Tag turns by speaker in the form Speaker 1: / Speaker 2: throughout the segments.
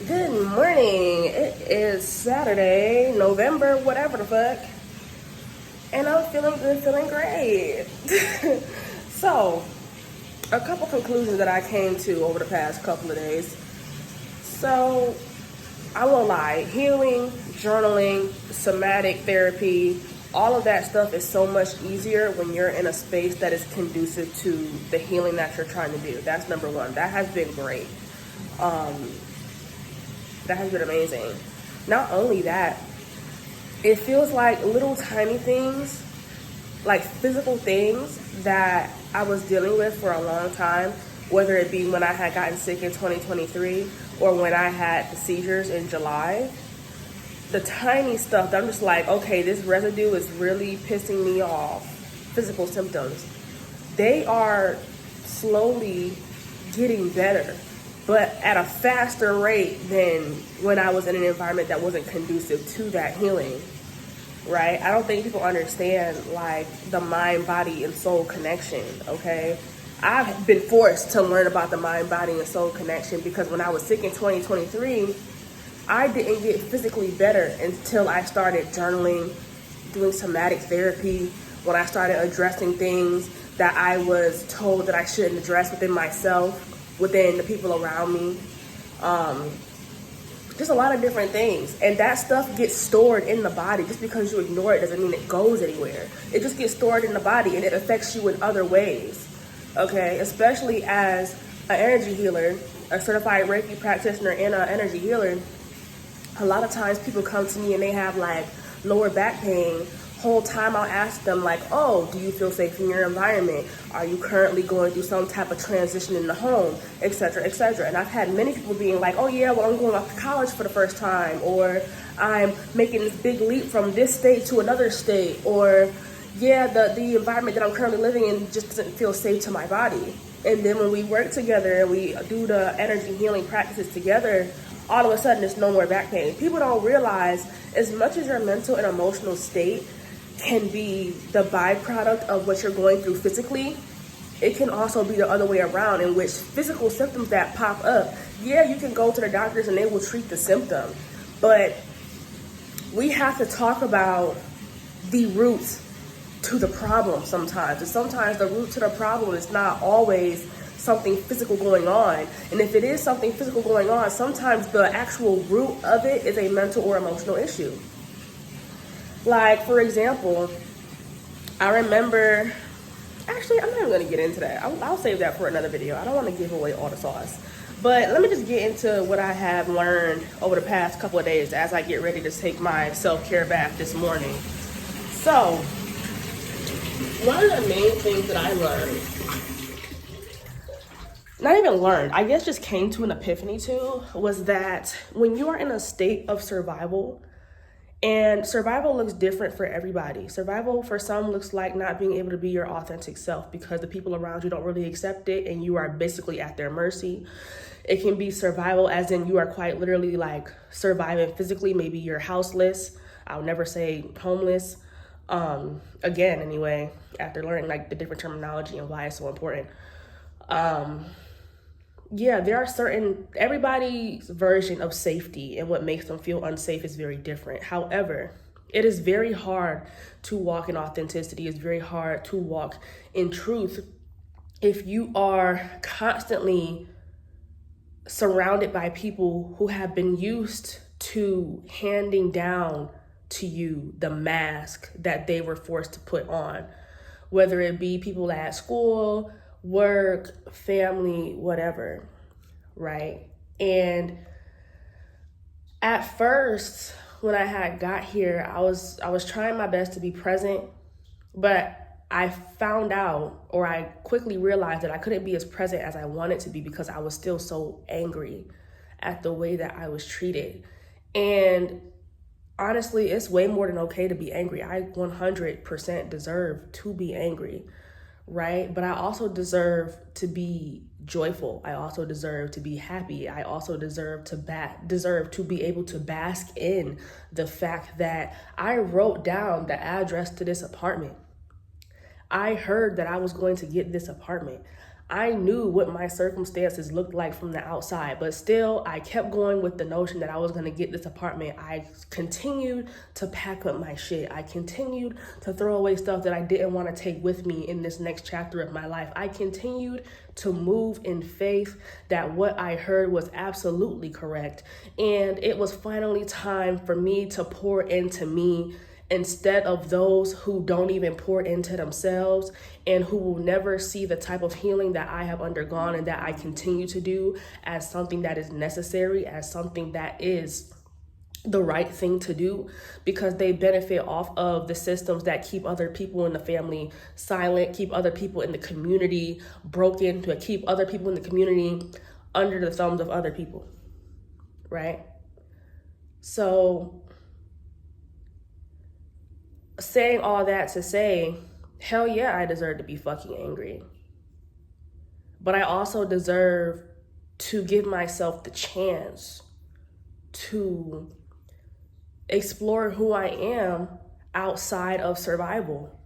Speaker 1: Good morning. It is Saturday, November, whatever the fuck. And I'm feeling good, feeling great. So, a couple conclusions that I came to over the past couple of days. So, I won't lie, healing, journaling, somatic therapy, all of that stuff is so much easier when you're in a space that is conducive to the healing that you're trying to do. That's number one. That has been great. That has been amazing. Not only that, it feels like little tiny things, like physical things that I was dealing with for a long time, whether it be when I had gotten sick in 2023 or when I had the seizures in July. The tiny stuff that I'm just like, okay, this residue is really pissing me off. Physical symptoms. They are slowly getting better, but at a faster rate than when I was in an environment that wasn't conducive to that healing, right? I don't think people understand like the mind, body, and soul connection, okay? I've been forced to learn about the mind, body, and soul connection because when I was sick in 2023, I didn't get physically better until I started journaling, doing somatic therapy, when I started addressing things that I was told that I shouldn't address within myself, within the people around me. Just a lot of different things. And that stuff gets stored in the body. Just because you ignore it doesn't mean it goes anywhere. It just gets stored in the body and it affects you in other ways. Okay? Especially as an energy healer, a certified Reiki practitioner, and an energy healer, a lot of times people come to me and they have like lower back pain. Whole time I'll ask them like, oh, do you feel safe in your environment? Are you currently going through some type of transition in the home, etc., etc.? And I've had many people being like, oh yeah, well, I'm going off to college for the first time, or I'm making this big leap from this state to another state, or yeah, the environment that I'm currently living in just doesn't feel safe to my body. And then when we work together and we do the energy healing practices together, all of a sudden it's no more back pain. People don't realize as much as your mental and emotional state can be the byproduct of what you're going through physically, it can also be the other way around, in which physical symptoms that pop up, yeah, you can go to the doctors and they will treat the symptom, but we have to talk about the roots to the problem sometimes. And sometimes the root to the problem is not always something physical going on. And if it is something physical going on, sometimes the actual root of it is a mental or emotional issue. Like, for example, I remember, actually, I'm not even going to get into that. I'll save that for another video. I don't want to give away all the sauce. But let me just get into what I have learned over the past couple of days as I get ready to take my self-care bath this morning. So, one of the main things that I learned, not even learned, I guess just came to an epiphany to, was that when you are in a state of survival, and survival looks different for everybody. Survival for some looks like not being able to be your authentic self because the people around you don't really accept it and you are basically at their mercy. It can be survival as in you are quite literally like surviving physically. Maybe you're houseless. I'll never say homeless. Again, anyway, after learning like the different terminology and why it's so important. Yeah, there are everybody's version of safety and what makes them feel unsafe is very different. However, it is very hard to walk in authenticity. It's very hard to walk in truth if you are constantly surrounded by people who have been used to handing down to you the mask that they were forced to put on, whether it be people at school, work, family, whatever, right? And at first, when I had got here, I was trying my best to be present, but I found out, or I quickly realized that I couldn't be as present as I wanted to be because I was still so angry at the way that I was treated. And honestly, it's way more than okay to be angry. I 100% deserve to be angry, right? But I also deserve to be joyful. I also deserve to be happy. I also deserve to be able to bask in the fact that I wrote down the address to this apartment. I heard that I was going to get this apartment. I knew what my circumstances looked like from the outside, but still I kept going with the notion that I was going to get this apartment. I continued to pack up my shit. I continued to throw away stuff that I didn't want to take with me in this next chapter of my life. I continued to move in faith that what I heard was absolutely correct. And it was finally time for me to pour into me, instead of those who don't even pour into themselves and who will never see the type of healing that I have undergone and that I continue to do as something that is necessary, as something that is the right thing to do, because they benefit off of the systems that keep other people in the family silent, keep other people in the community broken, to keep other people in the community under the thumbs of other people, right? So saying all that to say, hell yeah, I deserve to be fucking angry. But I also deserve to give myself the chance to explore who I am outside of survival,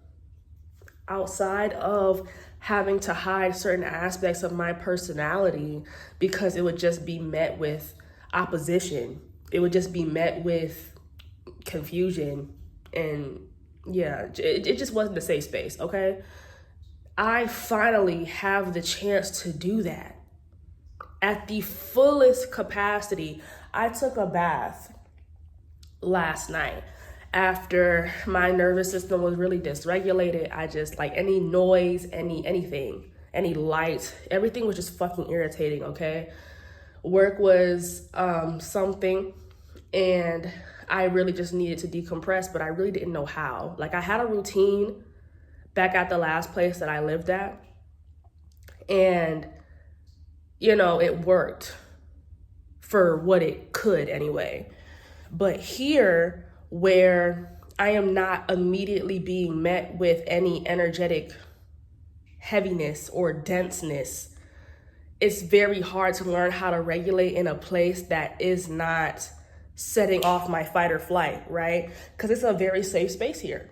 Speaker 1: outside of having to hide certain aspects of my personality because it would just be met with opposition. It would just be met with confusion, and yeah, it just wasn't a safe space, okay? I finally have the chance to do that at the fullest capacity. I took a bath last night after my nervous system was really dysregulated. I just, like, any noise, anything, any light, everything was just fucking irritating, okay? Work was something, and I really just needed to decompress, but I really didn't know how. Like, I had a routine back at the last place that I lived at, and, you know, it worked for what it could anyway. But here, where I am not immediately being met with any energetic heaviness or denseness, it's very hard to learn how to regulate in a place that is not setting off my fight or flight, right? Because it's a very safe space here.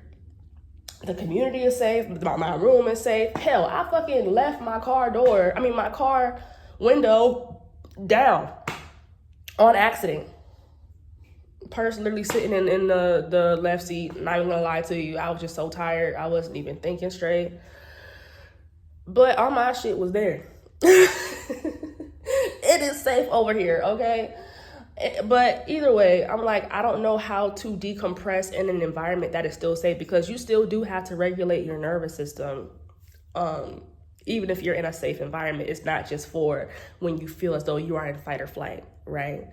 Speaker 1: The community is safe, my room is safe. Hell, I fucking left my car window down on accident. Person literally sitting in the left seat. Not even gonna lie to you, I was just so tired. I wasn't even thinking straight. But all my shit was there. It is safe over here, okay? But either way, I'm like, I don't know how to decompress in an environment that is still safe, because you still do have to regulate your nervous system. Even if you're in a safe environment, it's not just for when you feel as though you are in fight or flight, right?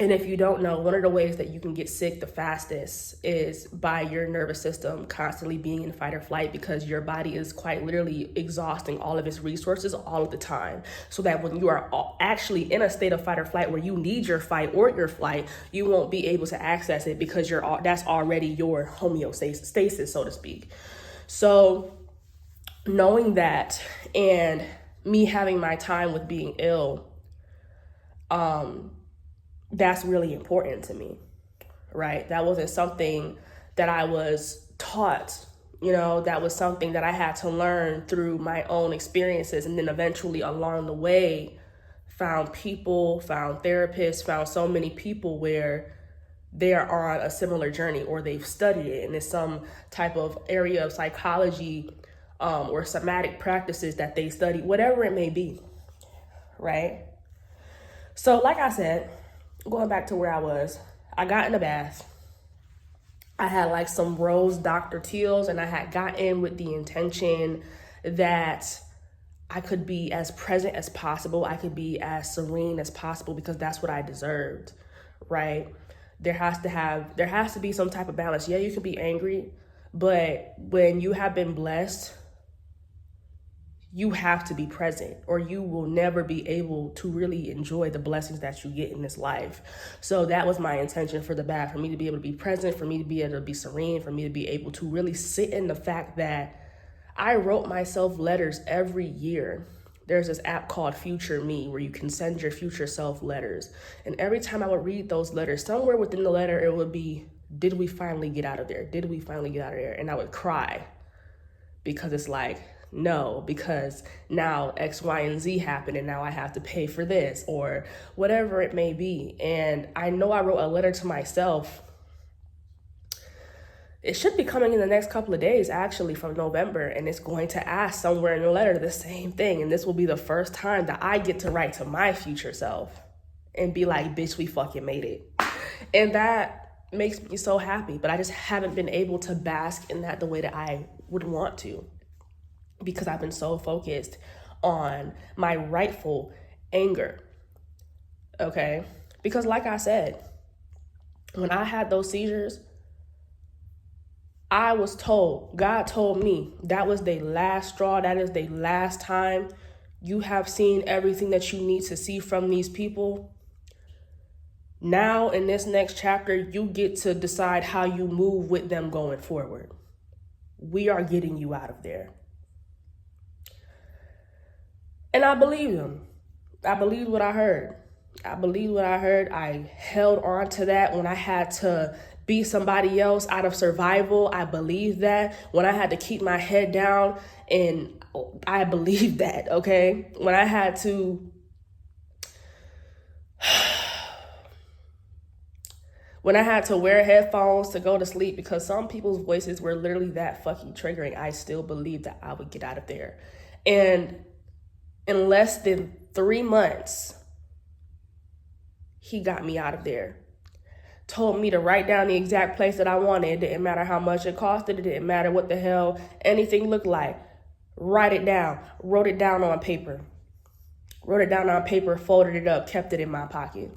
Speaker 1: And if you don't know, one of the ways that you can get sick the fastest is by your nervous system constantly being in fight or flight, because your body is quite literally exhausting all of its resources all of the time. So that when you are actually in a state of fight or flight where you need your fight or your flight, you won't be able to access it because that's already your homeostasis, so to speak. So knowing that, and me having my time with being ill, that's really important to me, right? That wasn't something that I was taught, you know, that was something that I had to learn through my own experiences. And then eventually along the way, found therapists, found so many people where they're on a similar journey, or they've studied it, and it's some type of area of psychology or somatic practices that they study, whatever it may be, right? So like I said, going back to where I got in the bath. I had like some rose Dr. Teals, and I had gotten with the intention that I could be as present as possible. I could be as serene as possible, because that's what I deserved, right? There has to be some type of balance. Yeah, you can be angry, but when you have been blessed, you have to be present, or you will never be able to really enjoy the blessings that you get in this life. So that was my intention for the bath, for me to be able to be present, for me to be able to be serene, for me to be able to really sit in the fact that I wrote myself letters every year. There's this app called Future Me where you can send your future self letters. And every time I would read those letters, somewhere within the letter, it would be, did we finally get out of there? Did we finally get out of there? And I would cry, because it's like, No, because now X, Y, and Z happened and now I have to pay for this or whatever it may be. And I know I wrote a letter to myself. It should be coming in the next couple of days, actually, from November, and it's going to ask somewhere in the letter the same thing. And this will be the first time that I get to write to my future self and be like, bitch, we fucking made it. And that makes me so happy, but I just haven't been able to bask in that the way that I would want to, because I've been so focused on my rightful anger, okay? Because like I said, when I had those seizures, I was told, God told me, that was the last straw. That is the last time you have seen everything that you need to see from these people. Now, in this next chapter, you get to decide how you move with them going forward. We are getting you out of there. And I believed him. I believed what I heard. I held on to that when I had to be somebody else out of survival. I believed that when I had to keep my head down, and I believed that, okay? When I had to wear headphones to go to sleep because some people's voices were literally that fucking triggering, I still believed that I would get out of there. And in less than 3 months, he got me out of there. Told me to write down the exact place that I wanted. It didn't matter how much it costed. It didn't matter what the hell anything looked like. Write it down. Wrote it down on paper. Folded it up, kept it in my pocket.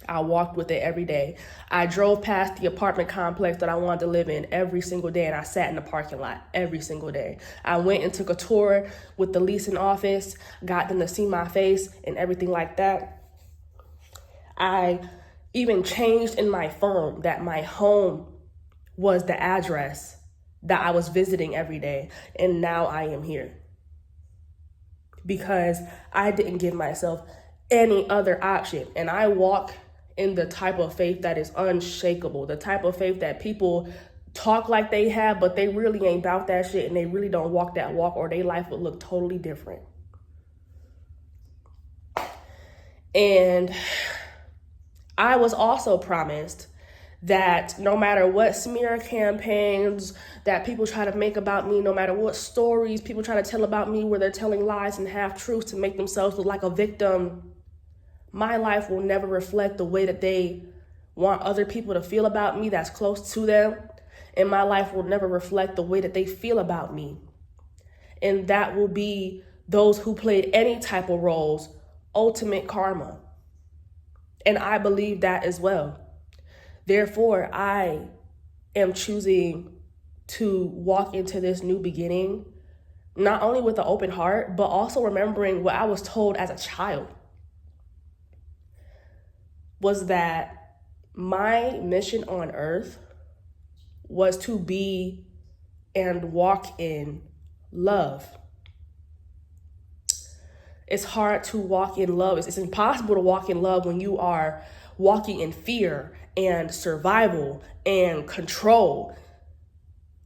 Speaker 1: I walked with it every day. I drove past the apartment complex that I wanted to live in every single day, and I sat in the parking lot every single day. I went and took a tour with the leasing office, got them to see my face and everything like that. I even changed in my phone that my home was the address that I was visiting every day, and now I am here. Because I didn't give myself any other option, and I walk in the type of faith that is unshakable, the type of faith that people talk like they have, but they really ain't about that shit, and they really don't walk that walk, or their life would look totally different. And I was also promised that no matter what smear campaigns that people try to make about me, no matter what stories people try to tell about me where they're telling lies and half-truths to make themselves look like a victim, my life will never reflect the way that they want other people to feel about me that's close to them. And my life will never reflect the way that they feel about me. And that will be those who played any type of roles, ultimate karma. And I believe that as well. Therefore, I am choosing to walk into this new beginning, not only with an open heart, but also remembering what I was told as a child. Was that my mission on earth was to be and walk in love. It's hard to walk in love. It's impossible to walk in love when you are walking in fear and survival and control.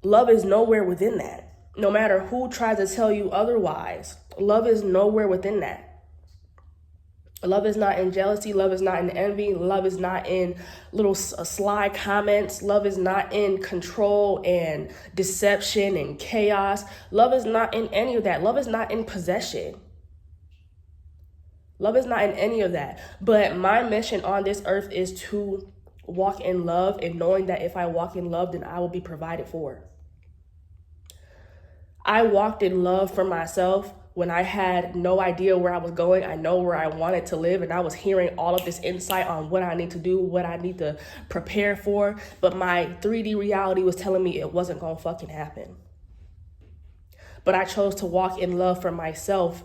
Speaker 1: Love is nowhere within that. No matter who tries to tell you otherwise, love is nowhere within that. Love is not in jealousy. Love is not in envy. Love is not in little sly comments. Love is not in control and deception and chaos. Love is not in any of that. Love is not in possession. Love is not in any of that. But my mission on this earth is to walk in love, and knowing that if I walk in love, then I will be provided for. I walked in love for myself when I had no idea where I was going. I know where I wanted to live, and I was hearing all of this insight on what I need to do, what I need to prepare for. But my 3D reality was telling me it wasn't gonna fucking happen. But I chose to walk in love for myself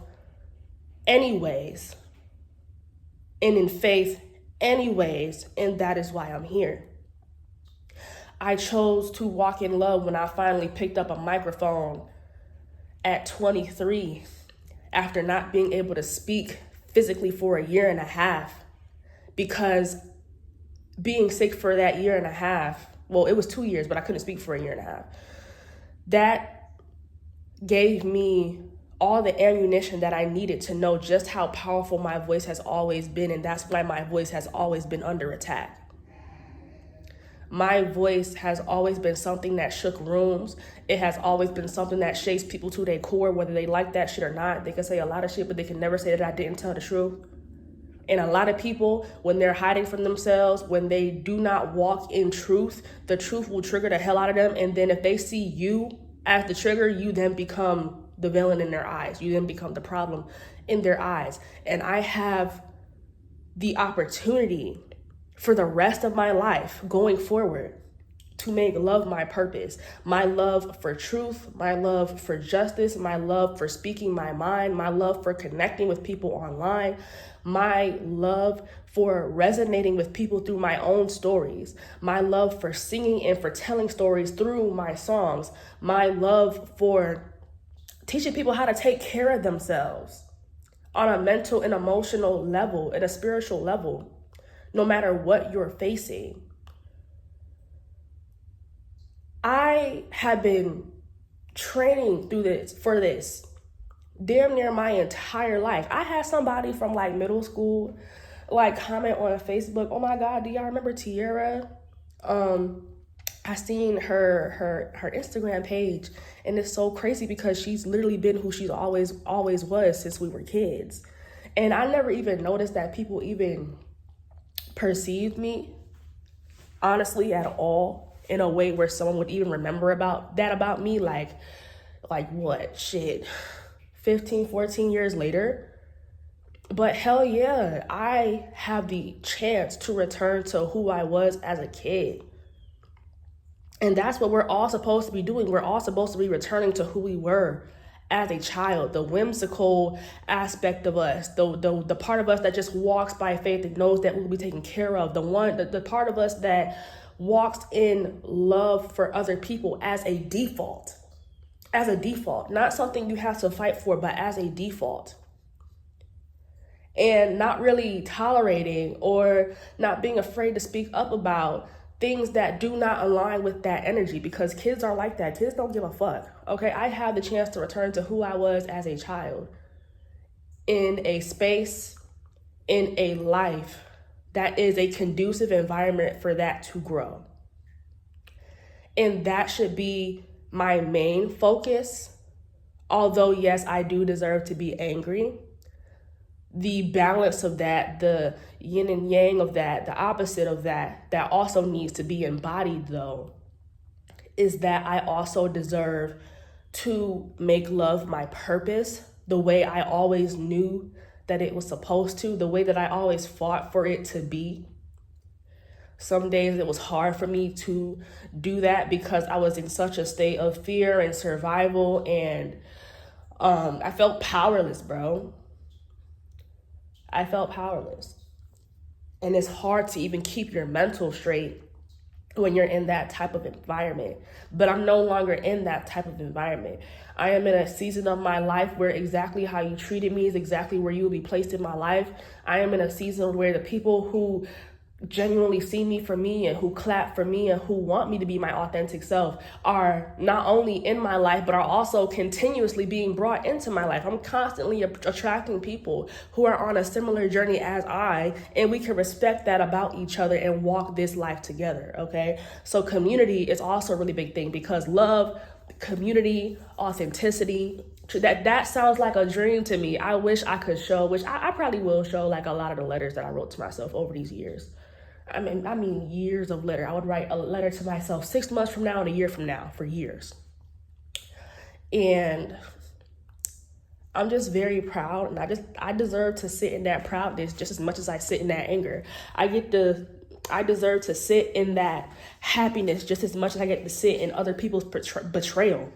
Speaker 1: anyways, and in faith anyways, and that is why I'm here. I chose to walk in love when I finally picked up a microphone at 23, after not being able to speak physically for a year and a half, because being sick for that year and a half, well, it was 2 years, but I couldn't speak for a year and a half. gave me all the ammunition that I needed to know just how powerful my voice has always been, and that's why my voice has always been under attack. My voice has always been something that shook rooms. It has always been something that shakes people to their core, whether they like that shit or not. They can say a lot of shit, but they can never say that I didn't tell the truth. And a lot of people, when they're hiding from themselves, when they do not walk in truth, the truth will trigger the hell out of them. And then if they see you as the trigger, you then become the villain in their eyes. You then become the problem in their eyes. And I have the opportunity for the rest of my life going forward to make love my purpose, my love for truth, my love for justice, my love for speaking my mind, my love for connecting with people online, my love for resonating with people through my own stories, my love for singing and for telling stories through my songs, my love for teaching people how to take care of themselves on a mental and emotional level and a spiritual level, no matter what you're facing. I have been training for this damn near my entire life. I had somebody from like middle school like comment on Facebook, "Oh my God, do y'all remember Tiara?" I seen her Instagram page, and it's so crazy because she's literally been who she's always was since we were kids. And I never even noticed that people even perceived me honestly at all in a way where someone would even remember about me, like what shit 14 years later. But hell yeah, I have the chance to return to who I was as a kid. And that's what we're all supposed to be doing. We're all supposed to be returning to who we were as a child, the whimsical aspect of us, the part of us that just walks by faith and knows that we'll be taken care of, the part of us that walks in love for other people as a default, not something you have to fight for, but as a default. And not really tolerating or not being afraid to speak up about things that do not align with that energy, because kids are like that. Kids don't give a fuck. Okay, I had the chance to return to who I was as a child in a space, in a life that is a conducive environment for that to grow. And that should be my main focus. Although, yes, I do deserve to be angry. The balance of that, the yin and yang of that, the opposite of that also needs to be embodied, though, is that I also deserve to make love my purpose the way I always knew that it was supposed to, the way that I always fought for it to be. Some days it was hard for me to do that because I was in such a state of fear and survival, and I felt powerless, bro. I felt powerless. And it's hard to even keep your mental straight when you're in that type of environment. But I'm no longer in that type of environment. I am in a season of my life where exactly how you treated me is exactly where you will be placed in my life. I am in a season where the people who genuinely see me for me and who clap for me and who want me to be my authentic self are not only in my life, but are also continuously being brought into my life. I'm constantly attracting people who are on a similar journey as I, and we can respect that about each other and walk this life together, okay? So community is also a really big thing, because love, community, authenticity, that sounds like a dream to me. I wish I could show, which I probably will show, like a lot of the letters that I wrote to myself over these years. I mean years of letter. I would write a letter to myself 6 months from now and a year from now for years. And I'm just very proud, and I deserve to sit in that proudness just as much as I sit in that anger. I deserve to sit in that happiness just as much as I get to sit in other people's betrayal,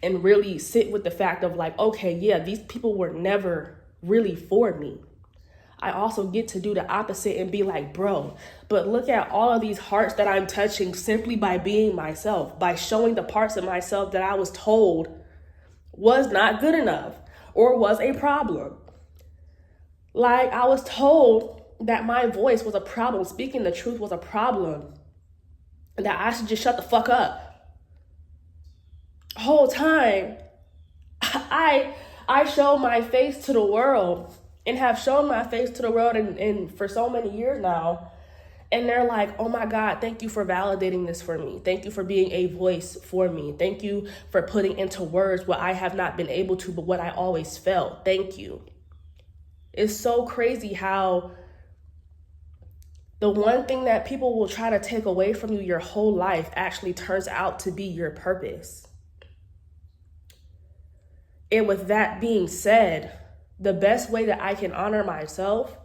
Speaker 1: and really sit with the fact of like, okay, yeah, these people were never really for me. I also get to do the opposite and be like, bro, but look at all of these hearts that I'm touching simply by being myself, by showing the parts of myself that I was told was not good enough or was a problem. Like, I was told that my voice was a problem, speaking the truth was a problem, that I should just shut the fuck up. Whole time, I show my face to the world and have shown my face to the world and for so many years now. And they're like, oh my God, thank you for validating this for me. Thank you for being a voice for me. Thank you for putting into words what I have not been able to, but what I always felt. Thank you. It's so crazy how the one thing that people will try to take away from you your whole life actually turns out to be your purpose. And with that being said, the best way that I can honor myself,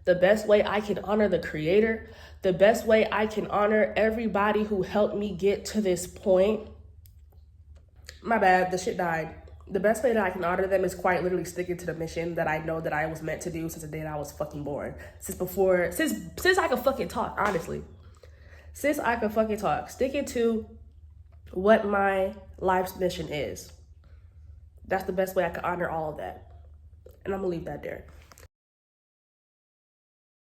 Speaker 1: the best way I can honor the Creator, the best way I can honor everybody who helped me get to this point. My bad, the shit died. The best way that I can honor them is quite literally sticking to the mission that I know that I was meant to do since the day that I was fucking born. Since I could fucking talk, honestly. Since I could fucking talk. Sticking to what my life's mission is. That's the best way I can honor all of that. And I'm gonna leave that there.